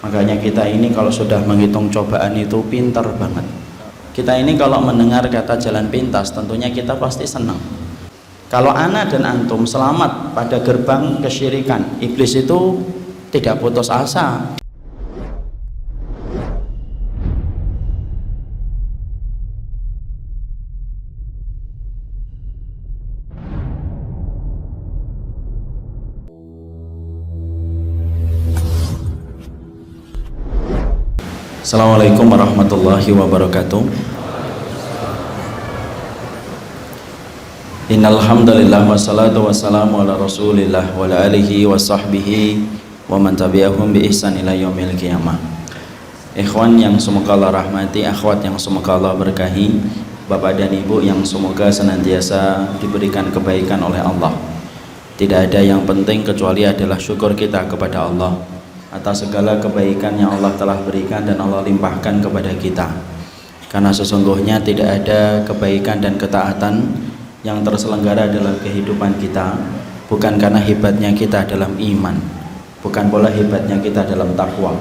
Makanya kita ini kalau sudah menghitung cobaan itu pintar banget. Kita ini kalau mendengar kata jalan pintas tentunya kita pasti senang. Kalau ana dan antum selamat pada gerbang kesyirikan, iblis itu tidak putus asa. Assalamualaikum warahmatullahi wabarakatuh. Innal hamdalillah wassalatu wassalamu ala Rasulillah wa ala alihi wa sahbihi wa man tabi'ahum bi ihsan ila yaumil qiyamah. Ikhwan yang semoga Allah rahmati, akhwat yang semoga Allah berkahi, Bapak dan Ibu yang semoga senantiasa diberikan kebaikan oleh Allah. Tidak ada yang penting kecuali adalah syukur kita kepada Allah atas segala kebaikan yang Allah telah berikan dan Allah limpahkan kepada kita. Karena sesungguhnya tidak ada kebaikan dan ketaatan yang terselenggara dalam kehidupan kita bukan karena hebatnya kita dalam iman, bukan pula hebatnya kita dalam takwa,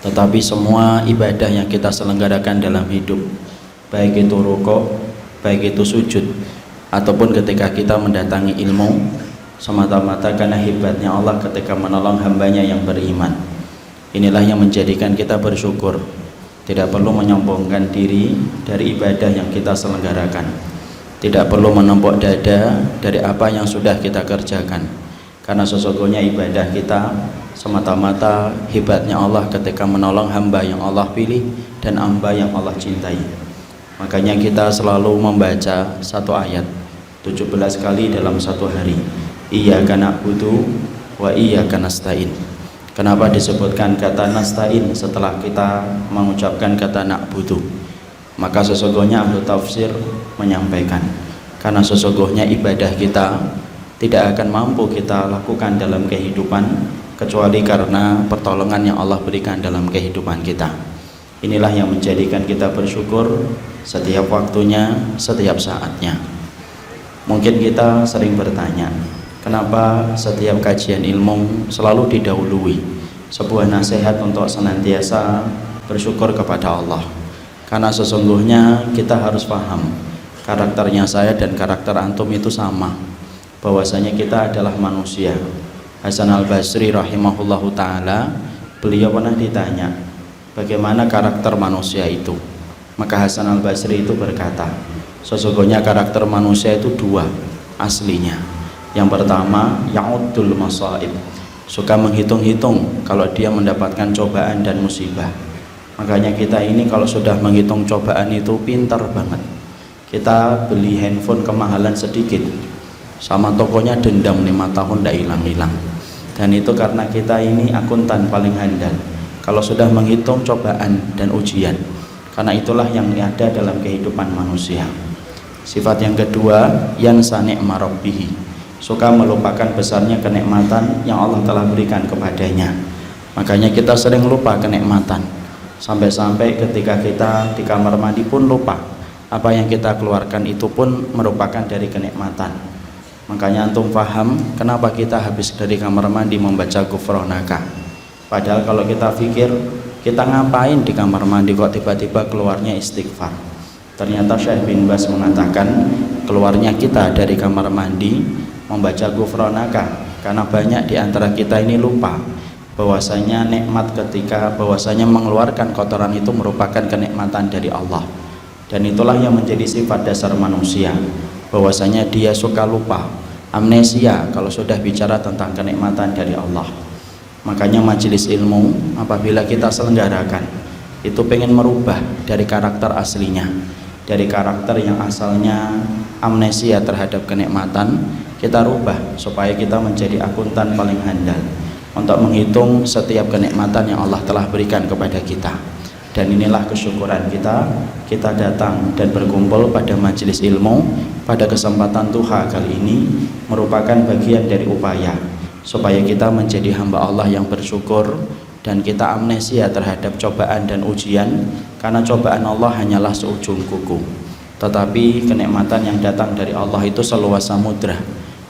tetapi semua ibadah yang kita selenggarakan dalam hidup, baik itu rukuk, baik itu sujud, ataupun ketika kita mendatangi ilmu, semata-mata karena hebatnya Allah ketika menolong hambanya yang beriman. Inilah yang menjadikan kita bersyukur, tidak perlu menyombongkan diri dari ibadah yang kita selenggarakan, tidak perlu menempok dada dari apa yang sudah kita kerjakan, karena sesungguhnya ibadah kita semata-mata hebatnya Allah ketika menolong hamba yang Allah pilih dan hamba yang Allah cintai. Makanya kita selalu membaca satu ayat 17 kali dalam satu hari, Iyyaka na'budu wa iyyaka nasta'in. Kenapa disebutkan kata nasta'in setelah kita mengucapkan kata na'budu? Maka sesungguhnya ahli tafsir menyampaikan, karena sesungguhnya ibadah kita tidak akan mampu kita lakukan dalam kehidupan kecuali karena pertolongan yang Allah berikan dalam kehidupan kita. Inilah yang menjadikan kita bersyukur setiap waktunya, setiap saatnya. Mungkin kita sering bertanya, kenapa setiap kajian ilmu selalu didahului sebuah nasihat untuk senantiasa bersyukur kepada Allah? Karena sesungguhnya kita harus paham, karakternya saya dan karakter antum itu sama, bahwasanya kita adalah manusia. Hasan al-Basri rahimahullahu ta'ala, beliau pernah ditanya bagaimana karakter manusia itu. Maka Hasan al-Basri itu berkata, sesungguhnya karakter manusia itu dua aslinya. Yang pertama, ya'uddul masaib, suka menghitung-hitung kalau dia mendapatkan cobaan dan musibah. Makanya kita ini kalau sudah menghitung cobaan itu pintar banget. Kita beli handphone kemahalan sedikit, sama tokonya dendam 5 tahun tidak hilang-hilang. Dan itu karena kita ini akuntan paling handal kalau sudah menghitung cobaan dan ujian. Karena itulah yang ada dalam kehidupan manusia. Sifat yang kedua, yansa ni'ma rabbih, suka melupakan besarnya kenikmatan yang Allah telah berikan kepadanya. Makanya kita sering lupa kenikmatan, sampai-sampai ketika kita di kamar mandi pun lupa apa yang kita keluarkan itu pun merupakan dari kenikmatan. Makanya antum paham kenapa kita habis dari kamar mandi membaca Ghufranaka. Padahal kalau kita pikir, kita ngapain di kamar mandi kok tiba-tiba keluarnya istighfar. Ternyata Syekh bin Bas mengatakan keluarnya kita dari kamar mandi membaca Ghufranaka karena banyak di antara kita ini lupa bahwasanya nikmat ketika bahwasanya mengeluarkan kotoran itu merupakan kenikmatan dari Allah. Dan itulah yang menjadi sifat dasar manusia, bahwasanya dia suka lupa, amnesia kalau sudah bicara tentang kenikmatan dari Allah. Makanya majelis ilmu apabila kita selenggarakan itu pengen merubah dari karakter aslinya, dari karakter yang asalnya amnesia terhadap kenikmatan, kita rubah supaya kita menjadi akuntan paling handal untuk menghitung setiap kenikmatan yang Allah telah berikan kepada kita. Dan inilah kesyukuran kita datang dan berkumpul pada majelis ilmu pada kesempatan duha kali ini merupakan bagian dari upaya supaya kita menjadi hamba Allah yang bersyukur dan kita amnesia terhadap cobaan dan ujian, karena cobaan Allah hanyalah seujung kuku, tetapi kenikmatan yang datang dari Allah itu seluas samudra.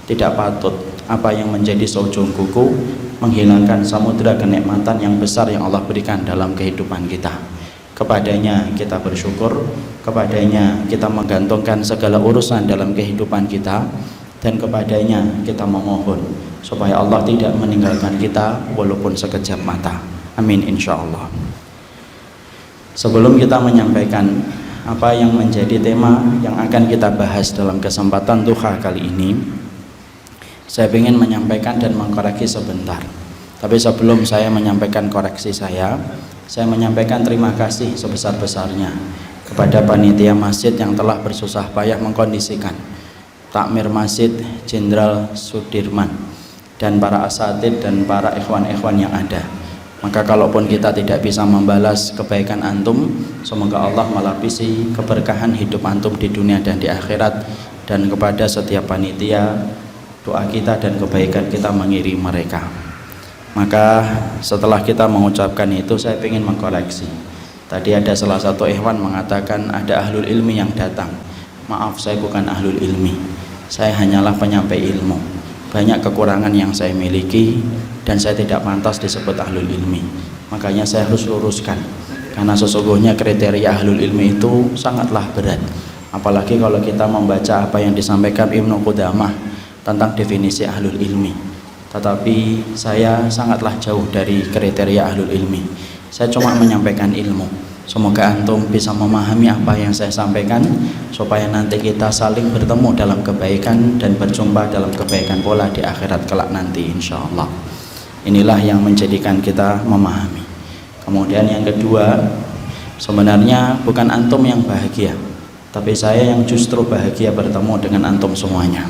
Tidak patut apa yang menjadi seujung kuku menghilangkan samudra kenikmatan yang besar yang Allah berikan dalam kehidupan kita. Kepadanya kita bersyukur, kepadanya kita menggantungkan segala urusan dalam kehidupan kita, dan kepadanya kita memohon supaya Allah tidak meninggalkan kita walaupun sekejap mata. Amin insyaallah. Sebelum kita menyampaikan apa yang menjadi tema yang akan kita bahas dalam kesempatan duha kali ini, saya ingin menyampaikan dan mengkoreksi sebentar. Tapi sebelum saya menyampaikan koreksi saya menyampaikan terima kasih sebesar-besarnya kepada panitia masjid yang telah bersusah payah mengkondisikan takmir masjid Jenderal Sudirman dan para asatid dan para ikhwan-ikhwan yang ada. Maka kalaupun kita tidak bisa membalas kebaikan antum, semoga Allah melapisi keberkahan hidup antum di dunia dan di akhirat. Dan kepada setiap panitia, doa kita dan kebaikan kita mengiringi mereka. Maka setelah kita mengucapkan itu, saya ingin mengkoreksi. Tadi ada salah satu ikhwan mengatakan ada ahlul ilmi yang datang. Maaf, saya bukan ahlul ilmi, saya hanyalah penyampai ilmu. Banyak kekurangan yang saya miliki dan saya tidak pantas disebut ahlul ilmi. Makanya saya harus luruskan, karena sesungguhnya kriteria ahlul ilmi itu sangatlah berat. Apalagi kalau kita membaca apa yang disampaikan Ibnu Qudamah tentang definisi ahlul ilmi. Tetapi saya sangatlah jauh dari kriteria ahlul ilmi. Saya cuma menyampaikan ilmu. Semoga antum bisa memahami apa yang saya sampaikan, supaya nanti kita saling bertemu dalam kebaikan dan berjumpa dalam kebaikan pula di akhirat kelak nanti insyaallah. Inilah yang menjadikan kita memahami. Kemudian yang kedua, sebenarnya bukan antum yang bahagia, tapi saya yang justru bahagia bertemu dengan antum semuanya.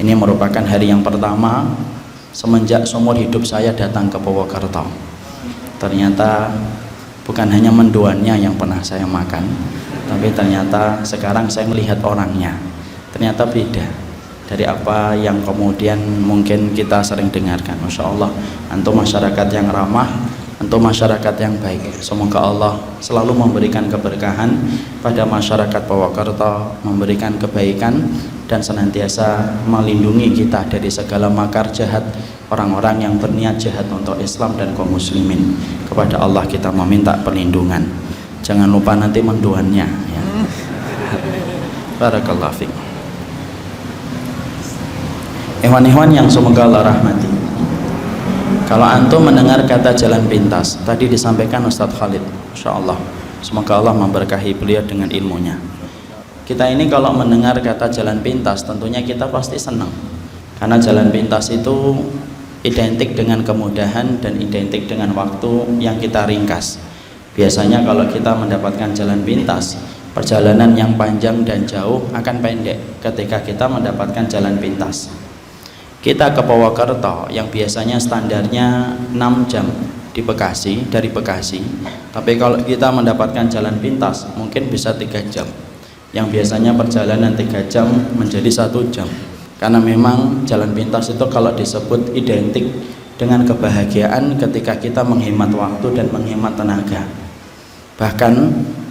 Ini merupakan hari yang pertama semenjak seumur hidup saya datang ke Purwokerto. Ternyata bukan hanya mendoannya yang pernah saya makan, tapi ternyata sekarang saya melihat orangnya, ternyata beda dari apa yang kemudian mungkin kita sering dengarkan. Masya Allah, antum masyarakat yang ramah, antum masyarakat yang baik. Semoga Allah selalu memberikan keberkahan pada masyarakat Purwokerto, memberikan kebaikan dan senantiasa melindungi kita dari segala makar jahat orang-orang yang berniat jahat untuk Islam dan kaum muslimin. Kepada Allah kita meminta perlindungan. Jangan lupa nanti mendoannya ya. Barakallahu fiik. Ikhwan-ikhwan yang semoga Allah rahmati, kalau antum mendengar kata jalan pintas, tadi disampaikan Ustadz Khalid, Masya Allah, semoga Allah memberkahi beliau dengan ilmunya. Kita ini kalau mendengar kata jalan pintas, tentunya kita pasti senang, karena jalan pintas itu identik dengan kemudahan dan identik dengan waktu yang kita ringkas. Biasanya kalau kita mendapatkan jalan pintas, perjalanan yang panjang dan jauh akan pendek ketika kita mendapatkan jalan pintas. Kita ke Purwokerto yang biasanya standarnya 6 jam di Bekasi, dari Bekasi, tapi kalau kita mendapatkan jalan pintas mungkin bisa 3 jam, yang biasanya perjalanan 3 jam menjadi 1 jam. Karena memang jalan pintas itu kalau disebut identik dengan kebahagiaan ketika kita menghemat waktu dan menghemat tenaga. Bahkan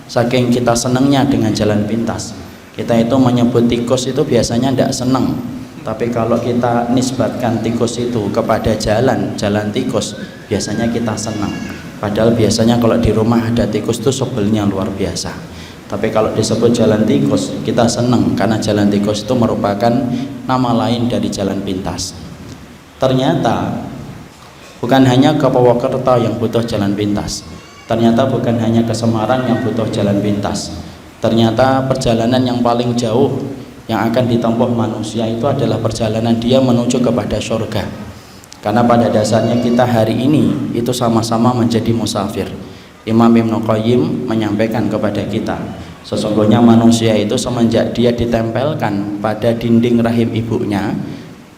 saking kita senangnya dengan jalan pintas, kita itu menyebut tikus itu biasanya tidak senang. Tapi kalau kita nisbatkan tikus itu kepada jalan tikus, biasanya kita senang. Padahal biasanya kalau di rumah ada tikus itu sebelnya luar biasa. Tapi kalau disebut jalan tikus, kita senang karena jalan tikus itu merupakan nama lain dari jalan pintas. Ternyata bukan hanya ke Purwokerto yang butuh jalan pintas. Ternyata bukan hanya ke Semarang yang butuh jalan pintas. Ternyata perjalanan yang paling jauh yang akan ditempuh manusia itu adalah perjalanan dia menuju kepada surga. Karena pada dasarnya kita hari ini itu sama-sama menjadi musafir. Imam Ibnu Qayyim menyampaikan kepada kita, sesungguhnya manusia itu semenjak dia ditempelkan pada dinding rahim ibunya,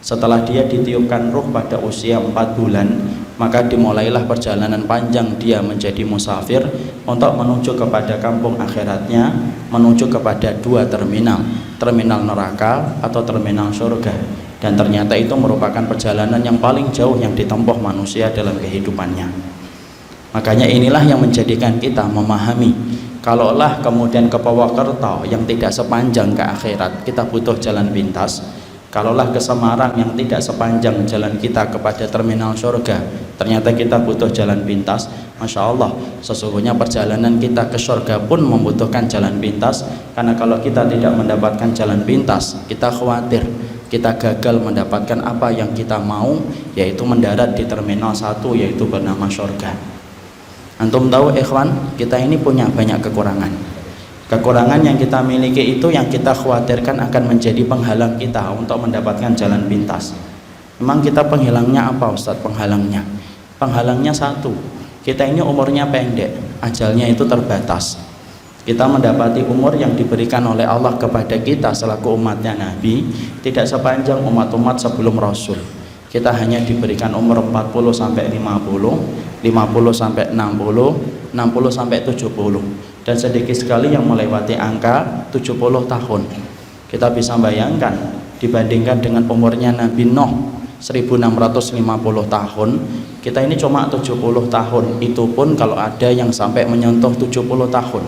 setelah dia ditiupkan ruh pada usia 4 bulan, maka dimulailah perjalanan panjang dia menjadi musafir untuk menuju kepada kampung akhiratnya, menuju kepada 2 terminal, terminal neraka atau terminal surga. Dan ternyata itu merupakan perjalanan yang paling jauh yang ditempuh manusia dalam kehidupannya. Makanya inilah yang menjadikan kita memahami, kalaulah kemudian ke Purwokerto yang tidak sepanjang ke akhirat kita butuh jalan pintas, Kalaulah ke Semarang yang tidak sepanjang jalan kita kepada terminal surga, ternyata kita butuh jalan pintas, Masya Allah, sesungguhnya perjalanan kita ke surga pun membutuhkan jalan pintas. Karena kalau kita tidak mendapatkan jalan pintas, kita khawatir kita gagal mendapatkan apa yang kita mau, yaitu mendarat di terminal 1, yaitu bernama surga. Antum tahu ikhwan, kita ini punya banyak kekurangan. Kekurangan yang kita miliki itu yang kita khawatirkan akan menjadi penghalang kita untuk mendapatkan jalan pintas. Memang kita penghilangnya apa Ustadz? Penghalangnya satu, kita ini umurnya pendek, ajalnya itu terbatas. Kita mendapati umur yang diberikan oleh Allah kepada kita selaku umatnya Nabi tidak sepanjang umat-umat sebelum Rasul. Kita hanya diberikan umur 40 sampai 50, 50 sampai 60, 60 sampai 70. Dan sedikit sekali yang melewati angka 70 tahun. Kita bisa bayangkan dibandingkan dengan umurnya Nabi Nuh 1650 tahun, kita ini cuma 70 tahun. Itu pun kalau ada yang sampai menyentuh 70 tahun.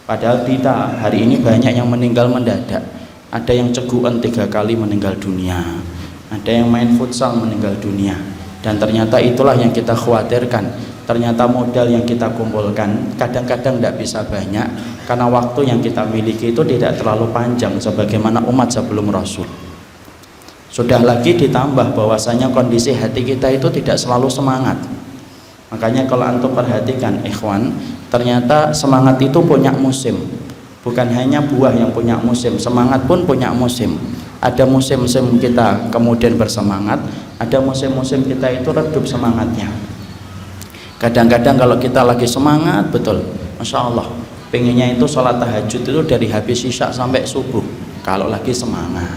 Padahal kita hari ini banyak yang meninggal mendadak. Ada yang cegukan 3 kali meninggal dunia, ada yang main futsal meninggal dunia. Dan ternyata itulah yang kita khawatirkan. Ternyata modal yang kita kumpulkan kadang-kadang tidak bisa banyak, karena waktu yang kita miliki itu tidak terlalu panjang sebagaimana umat sebelum Rasul. Sudah lagi ditambah bahwasanya kondisi hati kita itu tidak selalu semangat. Makanya kalau antum perhatikan ikhwan, ternyata semangat itu punya musim. Bukan hanya buah yang punya musim, semangat pun punya musim. Ada musim-musim kita kemudian bersemangat, ada musim-musim kita itu redup semangatnya. Kadang-kadang kalau kita lagi semangat betul, Masya Allah, pengennya itu sholat tahajud itu dari habis isya sampai subuh kalau lagi semangat.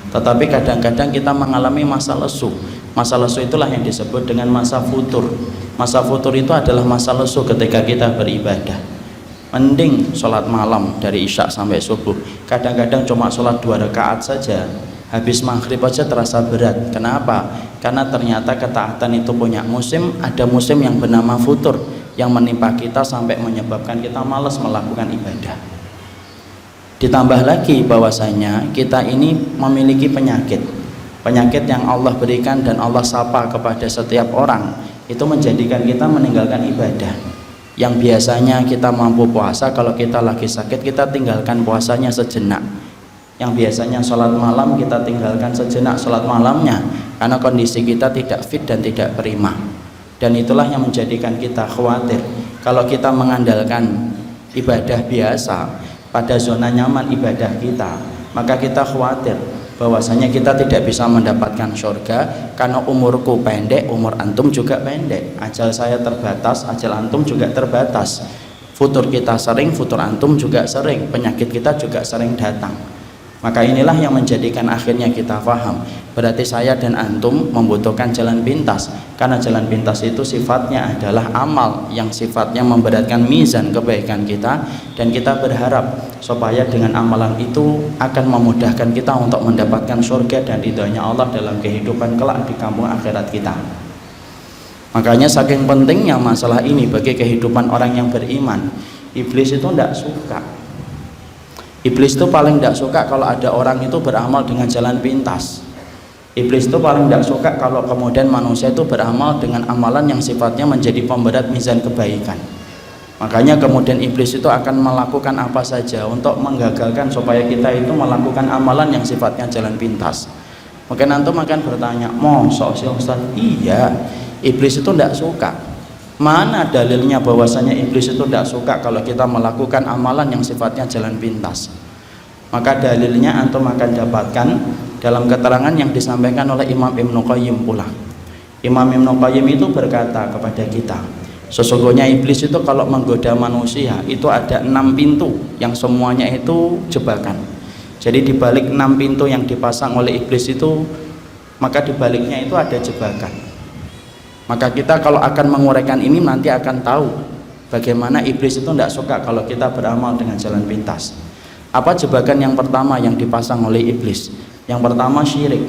Tetapi kadang-kadang kita mengalami masa lesu. Masa lesu itulah yang disebut dengan masa futur. Masa futur itu adalah masa lesu ketika kita beribadah. Mending sholat malam dari isya sampai subuh. Kadang-kadang cuma sholat 2 rakaat saja, habis maghrib aja terasa berat. Kenapa? Karena ternyata ketaatan itu punya musim. Ada musim yang bernama futur yang menimpa kita sampai menyebabkan kita malas melakukan ibadah. Ditambah lagi bahwasanya kita ini memiliki penyakit yang Allah berikan dan Allah sapa kepada setiap orang, itu menjadikan kita meninggalkan ibadah. Yang biasanya kita mampu puasa, kalau kita lagi sakit kita tinggalkan puasanya sejenak. Yang biasanya sholat malam kita tinggalkan sejenak sholat malamnya, karena kondisi kita tidak fit dan tidak prima. Dan itulah yang menjadikan kita khawatir kalau kita mengandalkan ibadah biasa pada zona nyaman ibadah kita, maka kita khawatir bahwasanya kita tidak bisa mendapatkan surga karena umurku pendek, umur antum juga pendek, ajal saya terbatas, ajal antum juga terbatas, futur kita sering, futur antum juga sering, penyakit kita juga sering datang. Maka inilah yang menjadikan akhirnya kita paham, berarti saya dan antum membutuhkan jalan pintas, karena jalan pintas itu sifatnya adalah amal yang sifatnya memberatkan mizan kebaikan kita, dan kita berharap supaya dengan amalan itu akan memudahkan kita untuk mendapatkan surga dan ridhonya Allah dalam kehidupan kelak di kampung akhirat kita. Makanya saking pentingnya masalah ini bagi kehidupan orang yang beriman. Iblis itu tidak suka. Iblis itu paling tidak suka kalau ada orang itu beramal dengan jalan pintas. Iblis itu paling tidak suka kalau kemudian manusia itu beramal dengan amalan yang sifatnya menjadi pemberat mizan kebaikan. Makanya kemudian iblis itu akan melakukan apa saja untuk menggagalkan supaya kita itu melakukan amalan yang sifatnya jalan pintas. Mungkin antum akan bertanya, mosok sih Ustaz? Iya, iblis itu tidak suka. Mana dalilnya bahwasanya iblis itu tidak suka kalau kita melakukan amalan yang sifatnya jalan pintas? Maka dalilnya antum akan dapatkan dalam keterangan yang disampaikan oleh Imam Ibnu Qayyim pula. Imam Ibnu Qayyim itu berkata kepada kita, sesungguhnya iblis itu kalau menggoda manusia itu ada 6 pintu yang semuanya itu jebakan. Jadi di balik 6 pintu yang dipasang oleh iblis itu, maka di baliknya itu ada jebakan. Maka kita kalau akan menguraikan ini nanti akan tahu bagaimana iblis itu tidak suka kalau kita beramal dengan jalan pintas. Apa jebakan yang pertama yang dipasang oleh iblis? Yang pertama syirik.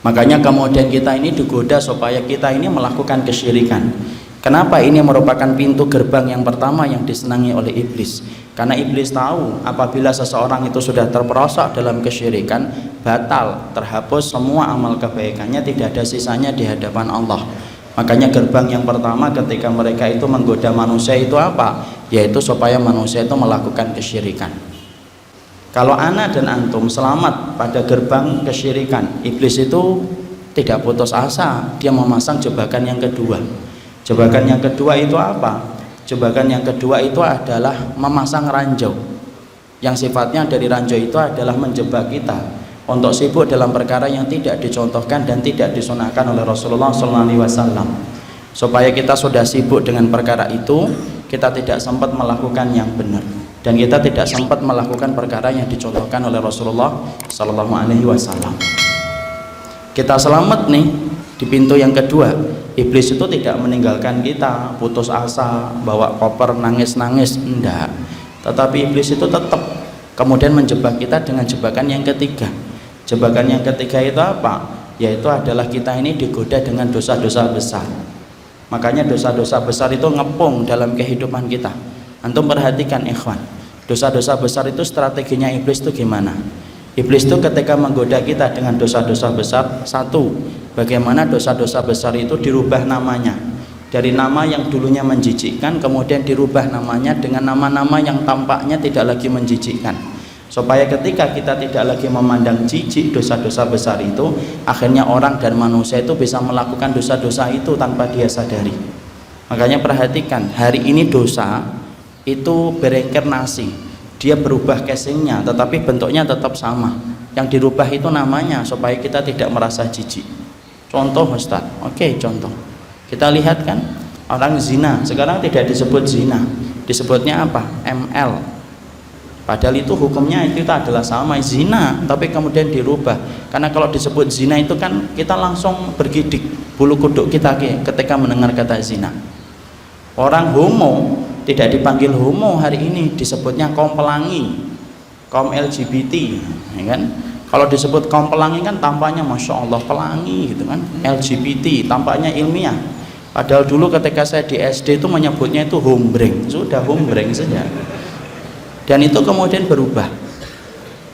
Makanya kemudian kita ini digoda supaya kita ini melakukan kesyirikan. Kenapa ini merupakan pintu gerbang yang pertama yang disenangi oleh iblis? Karena iblis tahu apabila seseorang itu sudah terperosok dalam kesyirikan, batal, terhapus semua amal kebaikannya, tidak ada sisanya di hadapan Allah. Makanya gerbang yang pertama ketika mereka itu menggoda manusia itu apa? Yaitu supaya manusia itu melakukan kesyirikan. Kalau ana dan antum selamat pada gerbang kesyirikan, iblis itu tidak putus asa, dia memasang jebakan yang kedua. Jebakan yang kedua itu apa? Jebakan yang kedua itu adalah memasang ranjau, yang sifatnya dari ranjau itu adalah menjebak kita untuk sibuk dalam perkara yang tidak dicontohkan dan tidak disunahkan oleh Rasulullah SAW, supaya kita sudah sibuk dengan perkara itu, kita tidak sempat melakukan yang benar, dan kita tidak sempat melakukan perkara yang dicontohkan oleh Rasulullah SAW. Kita selamat nih di pintu yang kedua. Iblis itu tidak meninggalkan kita putus asa, bawa koper nangis-nangis, enggak. Tetapi iblis itu tetap kemudian menjebak kita dengan jebakan yang ketiga. Jebakan yang ketiga itu apa? Yaitu adalah kita ini digoda dengan dosa-dosa besar. Makanya dosa-dosa besar itu ngepung dalam kehidupan kita. Antum perhatikan ikhwan, dosa-dosa besar itu strateginya iblis itu gimana? Iblis itu ketika menggoda kita dengan dosa-dosa besar, satu, bagaimana dosa-dosa besar itu dirubah namanya dari nama yang dulunya menjijikkan, kemudian dirubah namanya dengan nama-nama yang tampaknya tidak lagi menjijikkan, supaya ketika kita tidak lagi memandang jijik dosa-dosa besar itu, akhirnya orang dan manusia itu bisa melakukan dosa-dosa itu tanpa dia sadari. Makanya perhatikan, hari ini dosa itu bereinkarnasi, dia berubah casingnya, tetapi bentuknya tetap sama. Yang dirubah itu namanya supaya kita tidak merasa jijik. Contoh Ustaz, oke, contoh kita lihat kan, orang zina sekarang tidak disebut zina, disebutnya apa? ML. Padahal itu hukumnya itu adalah sama, zina, tapi kemudian dirubah. Karena kalau disebut zina itu kan kita langsung bergidik bulu kuduk kita ketika mendengar kata zina. Orang homo tidak dipanggil homo hari ini, disebutnya kaum pelangi, kaum LGBT, ya kan? Kalau disebut kaum pelangi kan tampaknya masya Allah pelangi gitu kan, LGBT tampaknya ilmiah. Padahal dulu ketika saya di SD itu menyebutnya itu hombreng, sudah hombreng saja. Dan itu kemudian berubah.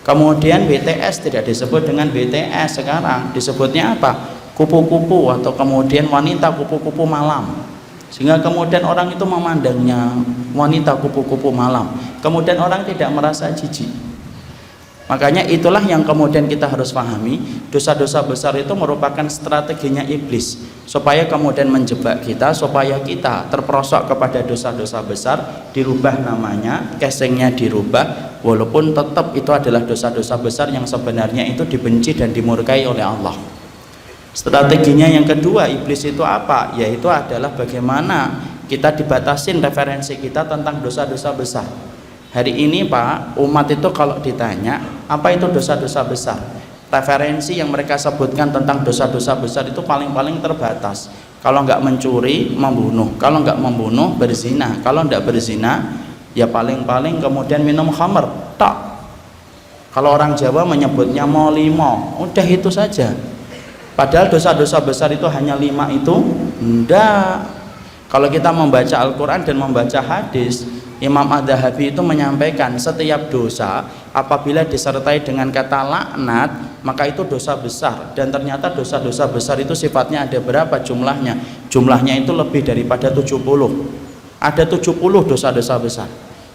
Kemudian BTS tidak disebut dengan BTS, sekarang disebutnya apa? Kupu-kupu, atau kemudian wanita kupu-kupu malam. Sehingga kemudian orang itu memandangnya wanita kupu-kupu malam, kemudian orang tidak merasa jijik. Makanya itulah yang kemudian kita harus pahami, dosa-dosa besar itu merupakan strateginya iblis supaya kemudian menjebak kita, supaya kita terperosok kepada dosa-dosa besar, dirubah namanya, casingnya dirubah, walaupun tetap itu adalah dosa-dosa besar yang sebenarnya itu dibenci dan dimurkai oleh Allah. Strateginya yang kedua iblis itu apa? Yaitu adalah bagaimana kita dibatasin referensi kita tentang dosa-dosa besar. Hari ini Pak, umat itu kalau ditanya apa itu dosa-dosa besar, referensi yang mereka sebutkan tentang dosa-dosa besar itu paling-paling terbatas. Kalau nggak mencuri, membunuh. Kalau nggak membunuh, berzina. Kalau nggak berzina, ya paling-paling kemudian minum khamr, tak. Kalau orang Jawa menyebutnya molimo, udah itu saja. Padahal dosa-dosa besar itu hanya 5 itu? Enggak. Kalau kita membaca Al-Quran dan membaca hadis, Imam Adz-Dzahabi itu menyampaikan setiap dosa apabila disertai dengan kata laknat, maka itu dosa besar. Dan ternyata dosa-dosa besar itu sifatnya ada berapa jumlahnya? Jumlahnya itu lebih daripada 70. Ada 70 dosa-dosa besar.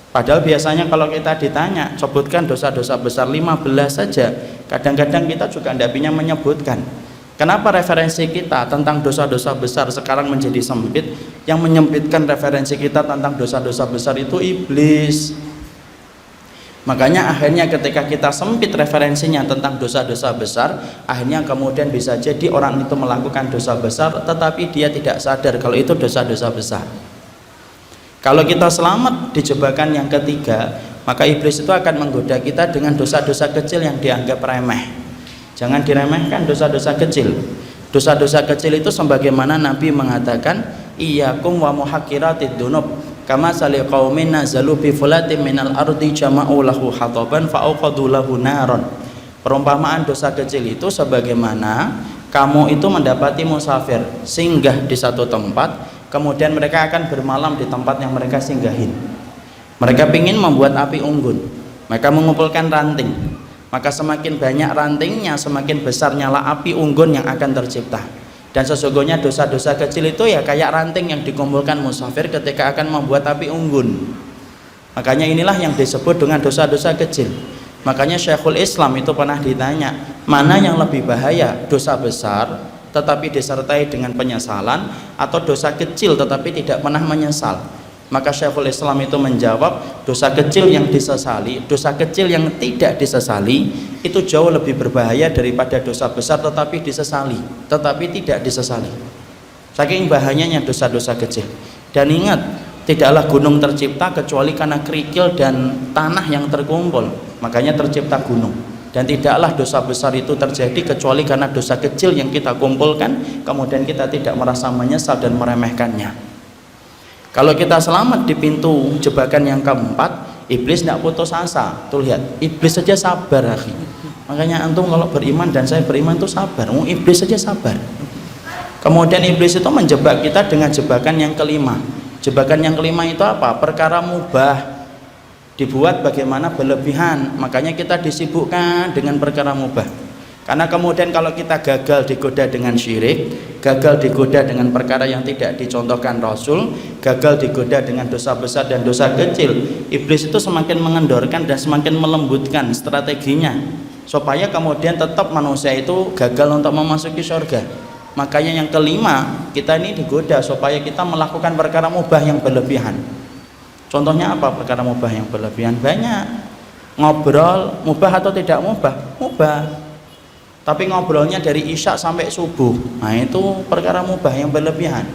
Padahal biasanya kalau kita ditanya, sebutkan dosa-dosa besar 15 saja. Kadang-kadang kita juga tidak bisa menyebutkan. Kenapa referensi kita tentang dosa-dosa besar sekarang menjadi sempit? Yang menyempitkan referensi kita tentang dosa-dosa besar itu iblis. Makanya akhirnya ketika kita sempit referensinya tentang dosa-dosa besar, akhirnya kemudian bisa jadi orang itu melakukan dosa besar tetapi dia tidak sadar kalau itu dosa-dosa besar. Kalau kita selamat di jebakan yang ketiga, maka iblis itu akan menggoda kita dengan dosa-dosa kecil yang dianggap remeh. Jangan diremehkan dosa-dosa kecil. Dosa-dosa kecil itu sebagaimana Nabi mengatakan, iyyakum wa muhaqqiratid dzunub kama sali qaumin nazalu bi fulatin minal ardi jama'u lahu hataban fa auqadu lahu naron. Perumpamaan dosa kecil itu sebagaimana kamu itu mendapati musafir singgah di satu tempat, kemudian mereka akan bermalam di tempat yang mereka singgahin. Mereka ingin membuat api unggun, mereka mengumpulkan ranting, maka semakin banyak rantingnya semakin besar nyala api unggun yang akan tercipta. Dan sesungguhnya dosa-dosa kecil itu ya kayak ranting yang dikumpulkan musafir ketika akan membuat api unggun. Makanya inilah yang disebut dengan dosa-dosa kecil. Makanya Syekhul Islam itu pernah ditanya, mana yang lebih bahaya, dosa besar tetapi disertai dengan penyesalan, atau dosa kecil tetapi tidak pernah menyesal? Maka Syekhul Islam itu menjawab, dosa kecil yang disesali, dosa kecil yang tidak disesali itu jauh lebih berbahaya daripada dosa besar tetapi disesali, tetapi tidak disesali. Saking bahayanya dosa-dosa kecil. Dan ingat, tidaklah gunung tercipta kecuali karena kerikil dan tanah yang terkumpul, makanya tercipta gunung. Dan tidaklah dosa besar itu terjadi kecuali karena dosa kecil yang kita kumpulkan, kemudian kita tidak merasa menyesal dan meremehkannya. Kalau kita selamat di pintu jebakan yang keempat, iblis tidak putus asa. Tuh lihat, iblis saja sabar, akhi. Makanya antum kalau beriman dan saya beriman itu sabar. Iblis saja sabar. Kemudian iblis itu menjebak kita dengan jebakan yang kelima. Jebakan yang kelima itu apa? Perkara mubah dibuat bagaimana berlebihan. Makanya kita disibukkan dengan perkara mubah. Karena kemudian kalau kita gagal digoda dengan syirik, gagal digoda dengan perkara yang tidak dicontohkan Rasul, gagal digoda dengan dosa besar dan dosa kecil, iblis itu semakin mengendorkan dan semakin melembutkan strateginya supaya kemudian tetap manusia itu gagal untuk memasuki surga. Makanya yang kelima, kita ini digoda supaya kita melakukan perkara mubah yang berlebihan. Contohnya apa perkara mubah yang berlebihan? Banyak. Ngobrol mubah atau tidak mubah? Mubah. Tapi ngobrolnya dari isya sampai subuh, nah itu perkara mubah yang berlebihan.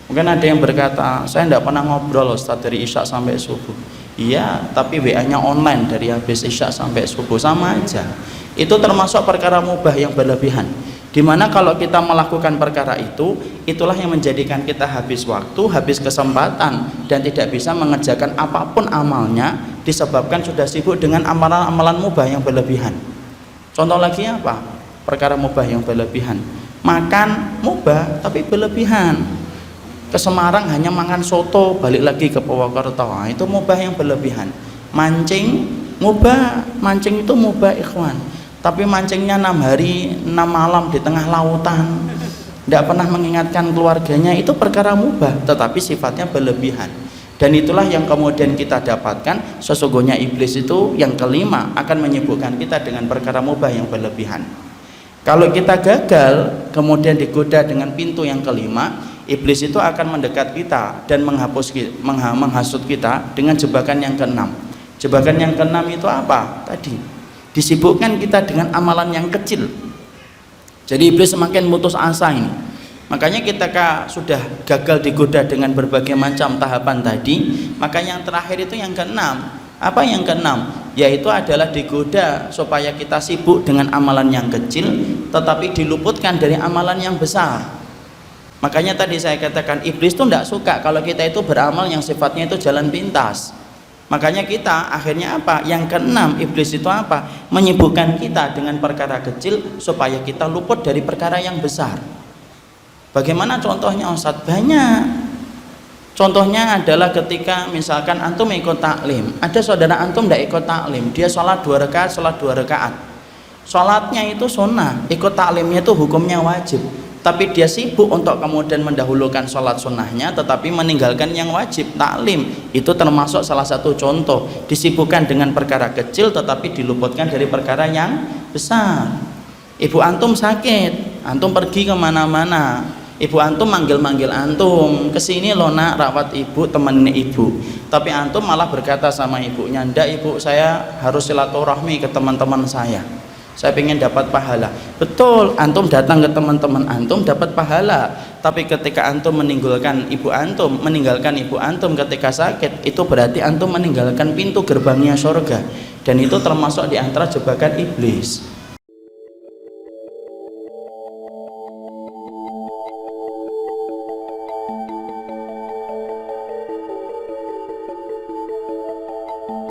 Mungkin ada yang berkata, saya tidak pernah ngobrol Ustaz dari isya sampai subuh. Iya, tapi WA-nya online dari habis isya sampai subuh, sama aja. Itu termasuk perkara mubah yang berlebihan. Dimana kalau kita melakukan perkara itu, itulah yang menjadikan kita habis waktu, habis kesempatan, dan tidak bisa mengerjakan apapun amalnya, disebabkan sudah sibuk dengan amalan-amalan mubah yang berlebihan. Contoh lagi apa? Perkara mubah yang berlebihan. Makan mubah tapi berlebihan. Ke Semarang hanya makan soto, balik lagi ke Purwokerto, nah, itu mubah yang berlebihan. Mancing mubah, mancing itu mubah ikhwan. Tapi mancingnya 6 hari 6 malam di tengah lautan, tidak pernah mengingatkan keluarganya, itu perkara mubah tetapi sifatnya berlebihan. Dan itulah yang kemudian kita dapatkan, sesungguhnya iblis itu yang kelima akan menyibukkan kita dengan perkara mubah yang berlebihan. Kalau kita gagal kemudian digoda dengan pintu yang kelima, iblis itu akan mendekat kita dan menghasut kita dengan jebakan yang keenam. Jebakan yang keenam itu apa? Tadi disibukkan kita dengan amalan yang kecil. Jadi iblis semakin putus asa ini. Makanya ketika sudah gagal digoda dengan berbagai macam tahapan tadi, maka yang terakhir itu yang keenam. Apa yang keenam? Yaitu adalah digoda supaya kita sibuk dengan amalan yang kecil tetapi diluputkan dari amalan yang besar. Makanya tadi saya katakan iblis itu tidak suka kalau kita itu beramal yang sifatnya itu jalan pintas. Makanya kita akhirnya apa? Yang keenam, iblis itu apa? Menyibukkan kita dengan perkara kecil supaya kita luput dari perkara yang besar. Bagaimana contohnya Ustaz? Banyak. Contohnya adalah ketika misalkan antum ikut taklim, ada saudara antum tidak ikut taklim, dia sholat 2 rakaat, sholat 2 rakaat. Sholatnya itu sunnah, ikut taklimnya itu hukumnya wajib. Tapi dia sibuk untuk kemudian mendahulukan sholat sunnahnya, tetapi meninggalkan yang wajib, taklim. Itu termasuk salah satu contoh, disibukkan dengan perkara kecil tetapi diluputkan dari perkara yang besar. Ibu antum sakit, antum pergi kemana-mana, ibu antum manggil-manggil antum, kesini loh nak rawat ibu, temenin ibu. Tapi antum malah berkata sama ibunya, ndak ibu, saya harus silaturahmi ke teman-teman saya ingin dapat pahala. Betul, antum datang ke teman-teman antum dapat pahala. Tapi ketika antum meninggalkan ibu antum ketika sakit, itu berarti antum meninggalkan pintu gerbangnya surga. Dan itu termasuk di antara jebakan iblis.